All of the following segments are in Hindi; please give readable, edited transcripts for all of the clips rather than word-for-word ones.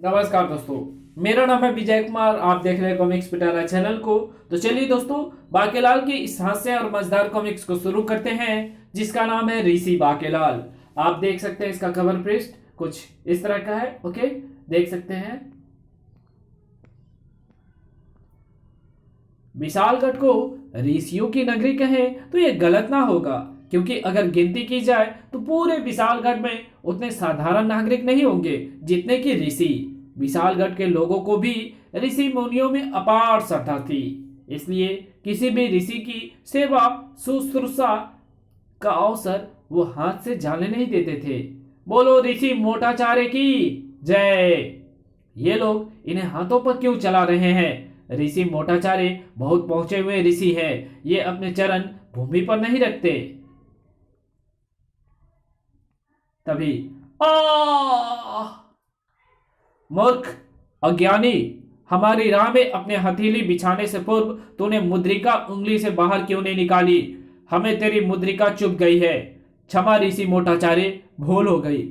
नमस्कार दोस्तों। मेरा नाम है विजय कुमार। आप देख रहे हैं कॉमिक्स पिटारा चैनल को। तो चलिए दोस्तों, बाकेलाल की इस हास्य और मजेदार कॉमिक्स को शुरू करते हैं, जिसका नाम है ऋषि बाकेलाल। आप देख सकते हैं इसका कवर पृष्ठ कुछ इस तरह का है। ओके, देख सकते हैं। विशालगढ़ को ऋषियों की नगरी कहें तो यह गलत ना होगा, क्योंकि अगर गिनती की जाए तो पूरे विशालगढ़ में उतने साधारण नागरिक नहीं होंगे जितने कि ऋषि। विशालगढ़ के लोगों को भी ऋषि मुनियों में अपार श्रद्धा थी, इसलिए किसी भी ऋषि की सेवा शुश्रूषा का अवसर वो हाथ से जाने नहीं देते थे। बोलो ऋषि मोटाचार्य की जय। ये लोग इन्हें हाथों पर क्यों चला रहे हैं? ऋषि मोटाचार्य बहुत पहुंचे हुए ऋषि हैं। ये अपने चरण भूमि पर नहीं रखते। तभी आ मूर्ख, अज्ञानी, हमारी राह में अपने हथेली बिछाने से पूर्व तूने मुद्रिका उंगली से बाहर क्यों नहीं निकाली? हमें तेरी मुद्रिका चुभ गई है। क्षमा ऋषि मोटाचार्य, भूल हो गई।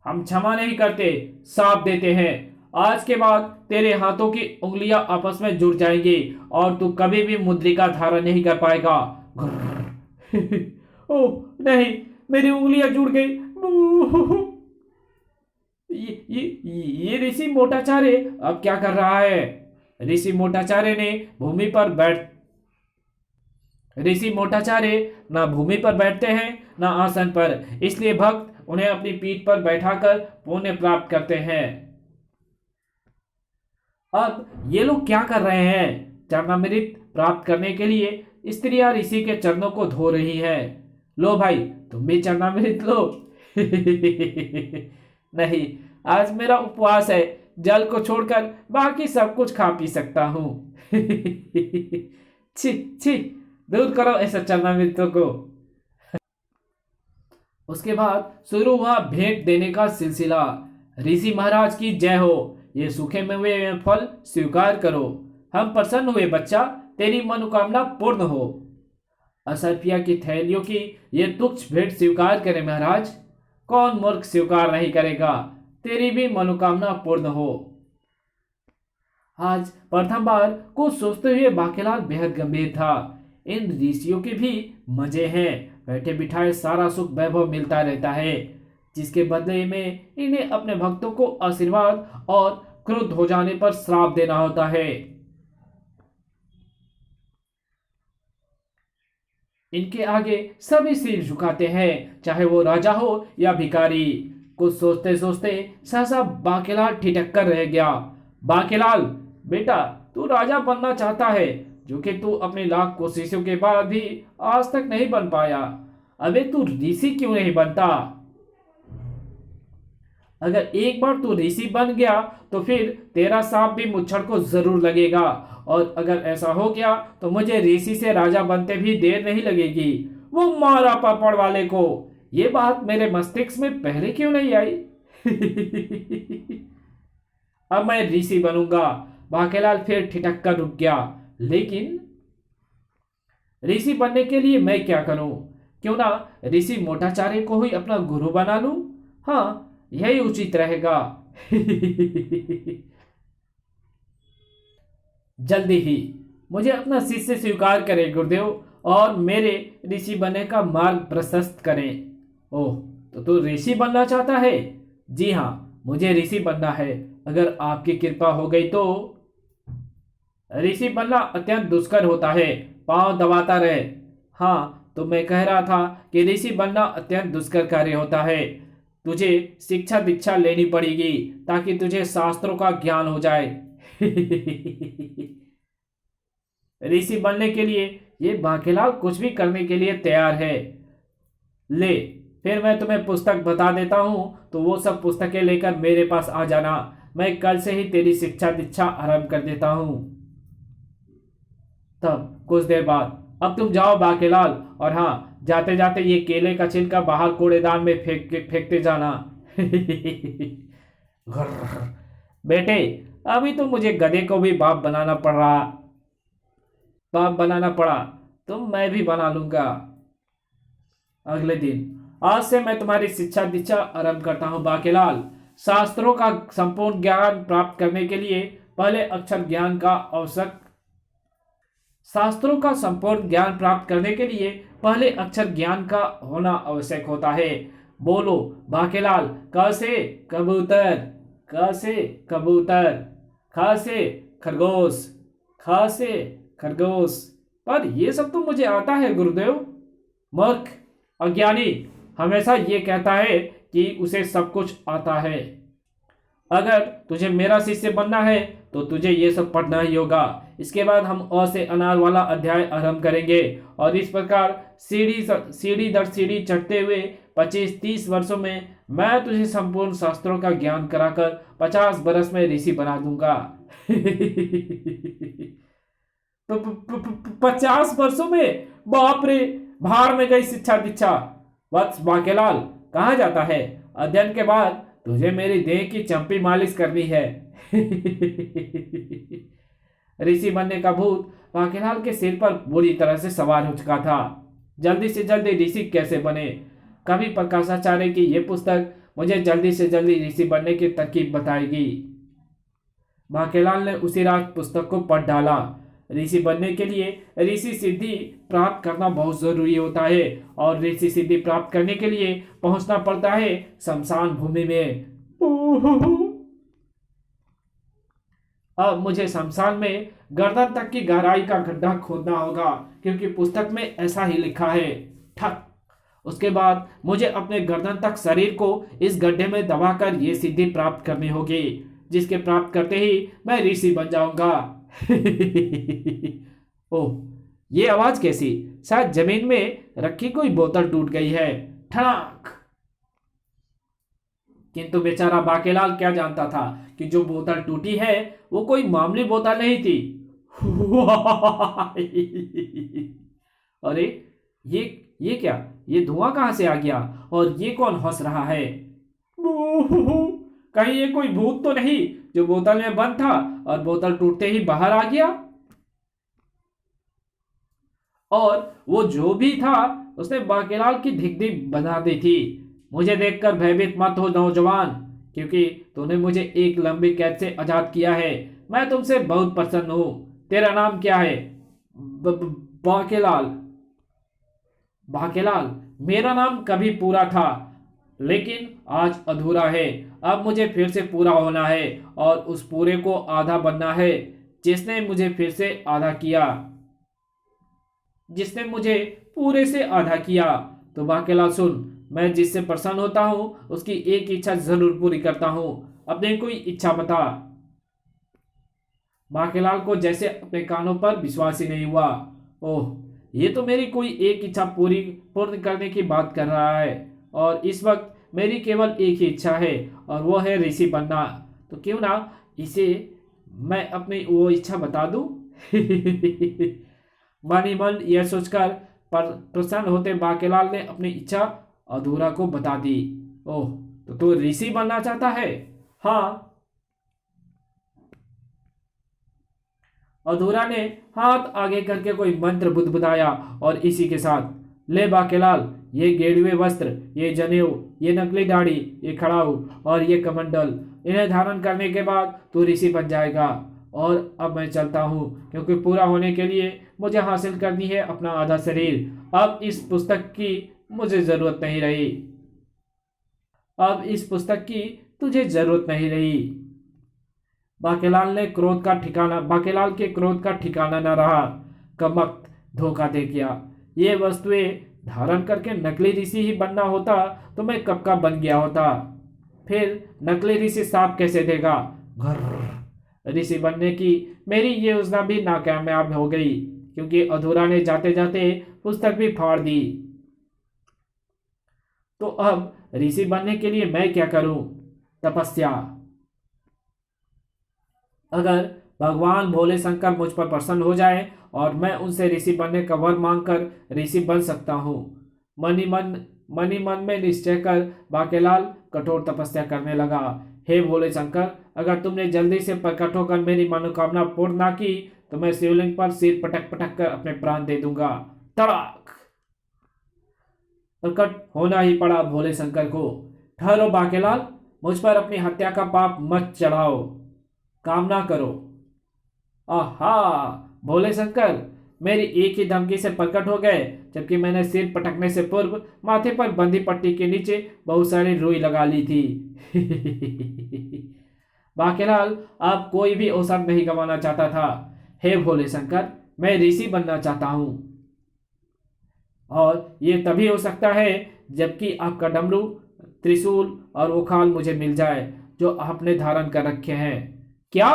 हम क्षमा नहीं करते, साफ देते हैं। आज के बाद तेरे हाथों की उंगलियां आपस में जुड़ जाएंगी और तू कभी भी मुद्रिका धारण नहीं कर पाएगा। ओह नहीं, मेरी उंगलियां जुड़ गई। ये ऋषि मोटाचार्य अब क्या कर रहा है? ऋषि मोटाचार्य ने भूमि पर बैठ ऋषि मोटाचार्य ना भूमि पर बैठते हैं ना आसन पर, इसलिए भक्त उन्हें अपनी पीठ पर बैठाकर पुण्य प्राप्त करते हैं। अब ये लोग क्या कर रहे हैं? चरणामृत प्राप्त करने के लिए स्त्रियां ऋषि के चरणों को धो रही हैं। लो भाई, तुम भी चरणामृत लो। नहीं, आज मेरा उपवास है। जल को छोड़कर बाकी सब कुछ खा पी सकता हूं। छी छी, दूर करो ऐसा चरणामृतों को। उसके बाद शुरू हुआ भेंट देने का सिलसिला। ऋषि महाराज की जय हो। ये सूखे में हुए फल स्वीकार करो। हम प्रसन्न हुए बच्चा, तेरी मनोकामना पूर्ण हो। असरफिया की थैलियों की ये तुच्छ भेंट स्वीकार करें महाराज। कौन मूर्ख स्वीकार नहीं करेगा? तेरी भी मनोकामना पूर्ण हो। आज प्रथम बार कुछ सोचते हुए बाकेलाल बेहद गंभीर था। इन ऋषियों के भी मजे हैं। बैठे बिठाए सारा सुख वैभव मिलता रहता है, जिसके बदले में इन्हें अपने भक्तों को आशीर्वाद और क्रुद्ध हो जाने पर श्राप देना होता है। इनके आगे सभी सिर झुकाते हैं, चाहे वो राजा हो या भिखारी। कुछ सोचते सोचते सहसा बाकेलाल ठिठक कर रह गया। बाकेलाल बेटा, तू राजा बनना चाहता है, जो कि तू अपनी लाख कोशिशों के बाद भी आज तक नहीं बन पाया। अबे तू ऋषि क्यों नहीं बनता? अगर एक बार तू ऋषि बन गया तो फिर तेरा सांप भी मुच्छड़ को जरूर लगेगा, और अगर ऐसा हो गया तो मुझे ऋषि से राजा बनते भी देर नहीं लगेगी। वो मारा पापड़ वाले को। ये बात मेरे मस्तिष्क में पहले क्यों नहीं आई? अब मैं ऋषि बनूंगा। बाकेलाल फिर ठिठक कर रुक गया। लेकिन ऋषि बनने के लिए मैं क्या करूं? क्यों ना ऋषि मोटाचार्य को ही अपना गुरु बना लूं? हाँ, यही उचित रहेगा। जल्दी ही मुझे अपना शिष्य स्वीकार करें गुरुदेव, और मेरे ऋषि बनने का मार्ग प्रशस्त करें। ओह, तो तू ऋषि बनना चाहता है? जी हाँ, मुझे ऋषि बनना है। अगर आपकी कृपा हो गई तो। ऋषि बनना अत्यंत दुष्कर होता है, पांव दबाता रहे। हाँ, तो मैं कह रहा था कि ऋषि बनना अत्यंत दुष्कर कार्य होता है। तुझे शिक्षा दीक्षा लेनी पड़ेगी ताकि तुझे शास्त्रों का ज्ञान हो जाए। ऋषि बनने के लिए ये बाकेलाल कुछ भी करने के लिए तैयार है। ले, फिर मैं तुम्हें पुस्तक बता देता हूं, तो वो सब पुस्तकें लेकर मेरे पास आ जाना। मैं कल से ही तेरी शिक्षा दीक्षा आरंभ कर देता हूं। तब कुछ देर बाद, अब तुम जाओ बाकेलाल, और हाँ, जाते जाते ये केले का छिलका बाहर कूड़ेदान में फेंकते जाना। घर्र। बेटे, अभी तो मुझे गधे को भी बाप बनाना पड़ा, तो मैं भी बना लूंगा। अगले दिन, आज से मैं तुम्हारी शिक्षा दीक्षा आरंभ करता हूं बाकेलाल। शास्त्रों का संपूर्ण ज्ञान प्राप्त करने के लिए पहले अक्षर ज्ञान का आवश्यक शास्त्रों का संपूर्ण ज्ञान प्राप्त करने के लिए पहले अक्षर ज्ञान का होना आवश्यक होता है। बोलो बाकेलाल। क से कबूतर, क से कबूतर, ख से खरगोश, ख से खरगोश। पर ये सब तो मुझे आता है गुरुदेव। मूर्ख, अज्ञानी हमेशा ये कहता है कि उसे सब कुछ आता है। अगर तुझे मेरा शिष्य बनना है तो तुझे ये सब पढ़ना ही होगा। इसके बाद हम अ से अनार वाला अध्याय आरंभ करेंगे और इस प्रकार सीढ़ी दर सीढ़ी चढ़ते हुए 25-30 वर्षों में मैं तुझे संपूर्ण शास्त्रों का ज्ञान कराकर 50 बरस में ऋषि बना दूंगा। तो 50 वर्षों में? बाप रे, भाड़ में गई शिक्षा दीक्षा। वत्स बाकेलाल, कहाँ जाता है? अध्ययन के बाद तुझे मेरी देह की चंपी मालिश करनी है। ऋषि बनने का भूत बाकेलाल के सिर पर बुरी तरह से सवार हो चुका था। जल्दी से जल्दी ऋषि कैसे बने? कवि प्रकाशाचार्य की यह पुस्तक मुझे जल्दी से जल्दी ऋषि बनने की तरकीब बताएगी। बाकेलाल ने उसी रात पुस्तक को पढ़ डाला। ऋषि बनने के लिए ऋषि सिद्धि प्राप्त करना बहुत जरूरी होता है और ऋषि सिद्धि प्राप्त करने के लिए पहुंचना पड़ता है शमशान भूमि में। अब मुझे शमशान में गर्दन तक की गहराई का गड्ढा खोदना होगा क्योंकि पुस्तक में ऐसा ही लिखा है। ठक। उसके बाद मुझे अपने गर्दन तक शरीर को इस गड्ढे में दबाकर यह सिद्धि प्राप्त करनी होगी, जिसके प्राप्त करते ही मैं ऋषि बन जाऊंगा। ओह, ये आवाज कैसी? शायद जमीन में रखी कोई बोतल टूट गई है। ठड़ाक। किंतु बेचारा बाकेलाल क्या जानता था कि जो बोतल टूटी है वो कोई मामूली बोतल नहीं थी। अरे ये क्या? ये धुआं कहां से आ गया और ये कौन हंस रहा है? कहीं ये कोई भूत तो नहीं जो बोतल में बंद था और बोतल टूटते ही बाहर आ गया? और वो जो भी था उसने बाकेलाल की धिक धिक बना दी थी। मुझे देखकर भयभीत मत हो नौजवान, क्योंकि तूने मुझे एक लंबी कैद से आजाद किया है। मैं तुमसे बहुत प्रसन्न हूं। तेरा नाम क्या है? बाकेलाल। बाकेलाल, मेरा नाम कभी पूरा था लेकिन आज अधूरा है। अब मुझे फिर से पूरा होना है और उस पूरे को आधा बनना है जिसने मुझे फिर से आधा किया, जिसने मुझे पूरे से आधा किया। तो बाकेलाल सुन, मैं जिससे प्रसन्न होता हूं उसकी एक इच्छा जरूर पूरी करता हूं। अपने कोई इच्छा बता। बाकेलाल को जैसे अपने कानों पर विश्वास ही नहीं हुआ। ओह, ये तो मेरी कोई एक इच्छा पूर्ण करने की बात कर रहा है और इस वक्त मेरी केवल एक ही इच्छा है और वो है ऋषि बनना। तो क्यों ना इसे मैं अपनी वो इच्छा बता दूं। मन ही मन यह सोचकर प्रसन्न होते बाकेलाल ने अपनी इच्छा अधूरा को बता दी। ओह, तो तू ऋषि बनना चाहता है? हाँ। अधूरा ने हाथ आगे करके कोई मंत्र बुदबुदाया और इसी के साथ, ले बाकेलाल, ये गेरुए वस्त्र, ये जनेऊ, ये नकली दाढ़ी, ये खड़ाऊ और ये कमंडल, इन्हें धारण करने के बाद तू ऋषि बन जाएगा। और अब मैं चलता हूँ क्योंकि पूरा होने के लिए मुझे हासिल करनी है अपना आधा शरीर। अब इस पुस्तक की मुझे जरूरत नहीं रही। अब इस पुस्तक की तुझे जरूरत नहीं रही। बाकेलाल के क्रोध का ठिकाना न रहा। कमक्त, धोखा दे गया। ये वस्तुएं धारण करके नकली ऋषि ही बनना होता तो मैं कब का बन गया होता। फिर नकली ऋषि साफ कैसे देगा? ऋषि बनने की मेरी ये योजना भी नाकामयाब हो गई क्योंकि अधूरा ने जाते जाते पुस्तक भी फाड़ दी। तो अब ऋषि बनने के लिए मैं क्या करूं? तपस्या। अगर भगवान भोले शंकर मुझ पर प्रसन्न हो जाए और मैं उनसे ऋषि बनने का वर मांगकर ऋषि बन सकता हूँ। मन ही मन में निश्चय कर बाकेलाल कठोर तपस्या करने लगा। हे भोले शंकर, अगर तुमने जल्दी से प्रकट होकर मेरी मनोकामना पूर्ण ना की तो मैं शिवलिंग पर सिर पटक पटक कर अपने प्राण दे दूंगा। तड़ाक। प्रकट होना ही पड़ा भोले शंकर को। ठहरो बाकेलाल, मुझ पर अपनी हत्या का पाप मत चढ़ाओ, कामना करो। आहा, भोले शंकर मेरी एक ही धमकी से प्रकट हो गए, जबकि मैंने सिर पटकने से पूर्व माथे पर बंदी पट्टी के नीचे बहुत सारी रुई लगा ली थी। बाकेलाल अब कोई भी अवसर नहीं गंवाना चाहता था। हे भोले शंकर, मैं ऋषि बनना चाहता हूं, और ये तभी हो सकता है जबकि आपका डमरू, त्रिशूल और वो खाल मुझे मिल जाए जो आपने धारण कर रखे हैं। क्या?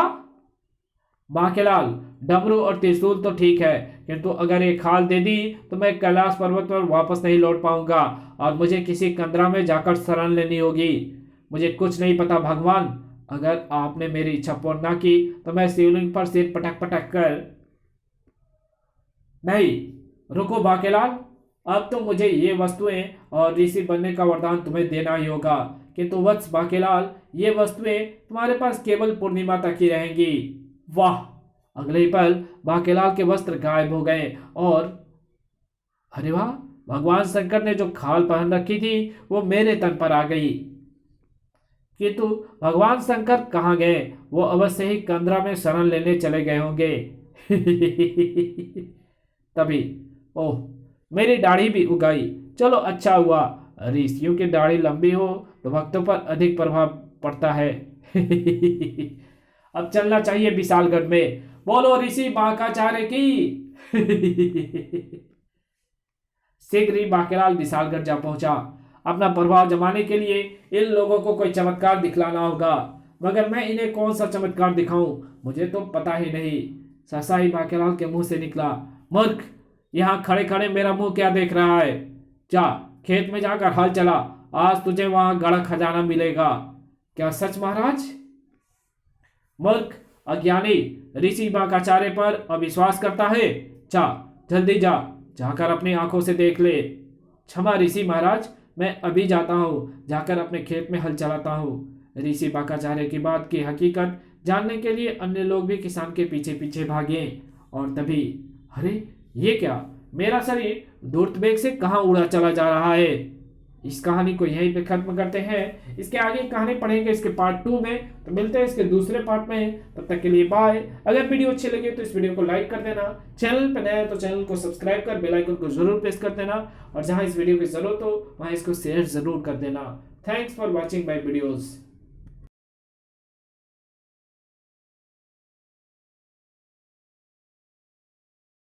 बाकेलाल, डमरू और त्रिशूल तो ठीक है, किंतु अगर ये खाल दे दी तो मैं कैलाश पर्वत पर वापस नहीं लौट पाऊंगा और मुझे किसी कंदरा में जाकर शरण लेनी होगी। मुझे कुछ नहीं पता भगवान, अगर आपने मेरी इच्छा पूर्ण ना की तो मैं शिवलिंग पर सिर पटक पटक कर। नहीं, रुको बाकेलाल, अब तो मुझे ये वस्तुएं और ऋषि बनने का वरदान तुम्हें देना ही होगा, किंतु वत्स बाकेलाल, ये वस्तुएं तुम्हारे पास केवल पूर्णिमा तक ही रहेंगी। वाह! अगले ही पल बाकेलाल के वस्त्र गायब हो गए और अरे वाह, भगवान शंकर ने जो खाल पहन रखी थी वो मेरे तन पर आ गई। किंतु भगवान शंकर कहाँ गए? वो अवश्य ही कंदरा में शरण लेने चले गए होंगे। तभी ओह, मेरी दाढ़ी भी उगाई। चलो अच्छा हुआ, ऋषियों की दाढ़ी लंबी हो तो भक्तों पर अधिक प्रभाव पड़ता है। अब चलना चाहिए विशालगढ़ में। बोलो ऋषि बांकाचार्य की। शीघ्र ही बाकेलाल विशालगढ़ जा पहुंचा। अपना प्रभाव जमाने के लिए इन लोगों को कोई चमत्कार दिखलाना होगा, मगर मैं इन्हें कौन सा चमत्कार दिखाऊं, मुझे तो पता ही नहीं। सहसा ही बाकेलाल के मुंह से निकला, मूर्ख, यहाँ खड़े खड़े मेरा मुंह क्या देख रहा है? जा खेत में जाकर हल चला, आज तुझे वहां गड़ा खजाना मिलेगा। क्या सच महाराज? मूर्ख, अज्ञानी, ऋषि बांकाचार्य पर अविश्वास करता है? जा जल्दी जा, जाकर अपनी आंखों से देख ले। क्षमा ऋषि महाराज, मैं अभी जाता हूँ, जाकर अपने खेत में हल चलाता हूँ। ऋषि बांकाचार्य की बात की हकीकत जानने के लिए अन्य लोग भी किसान के पीछे पीछे भागे, और तभी अरे ये क्या, मेरा शरीर दूरत वेग से कहाँ उड़ा चला जा रहा है। इस कहानी को यहीं पे खत्म करते हैं। इसके आगे कहानी पढ़ेंगे इसके पार्ट 2 में, तो मिलते हैं इसके दूसरे पार्ट में। तब तक के लिए बाय। अगर वीडियो अच्छी लगे तो इस वीडियो को लाइक कर देना, चैनल पर नया है तो चैनल को सब्सक्राइब कर बेल आइकन को जरूर प्रेस कर देना, और जहां इस वीडियो की जरूरत हो वहां इसको शेयर जरूर कर देना। Thanks for watching my videos.